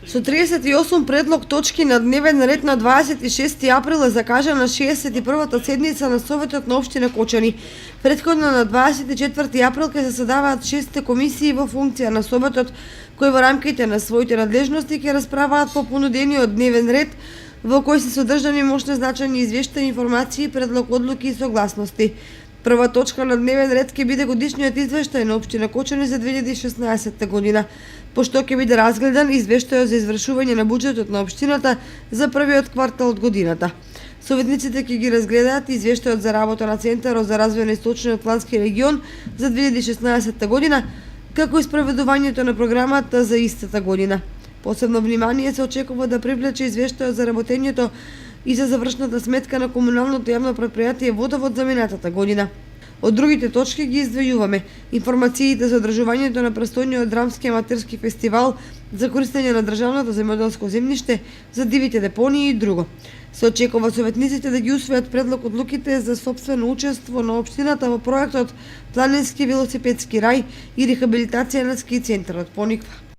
Со 38 предлог точки на дневен ред на 26 април е закажана 61-та седница на Советот на општина Кочани. Претходно на 24 април ќе заседаваат 6 комисии во функција на Советот, кои во рамките на своите надлежности ќе расправаат по понудениот дневен ред, во кој се содржани мощни значајни извештаи, информации, предлог одлуки и согласности. Прва точка на дневен ред ќе биде годишниот извештај на општина Кочани за 2016 година, пошто ќе биде разгледан извештајот за извршување на буџетот на општината за првиот квартал од годината. Советниците ќе ги разгледаат извештајот за работа на Центарот за развој на Источниот Атлантски регион за 2016 година, како и спроведувањето на програмата за истата година. Посебно внимание се очекува да привлече извештајот за работењето и за завршната сметка на комуналното јавно претпријатие Водовод за минатата година. Од другите точки ги издвојуваме информациите за одржувањето на престојниот драмски аматерски фестивал за користење на државното земјоделско земјиште, за дивите депонии и друго. Се очекува советниците да ги усвојат предлог одлуките за сопствено учество на општината во проектот Планински велосипедски рај и рехабилитација на ски центарот, пониква.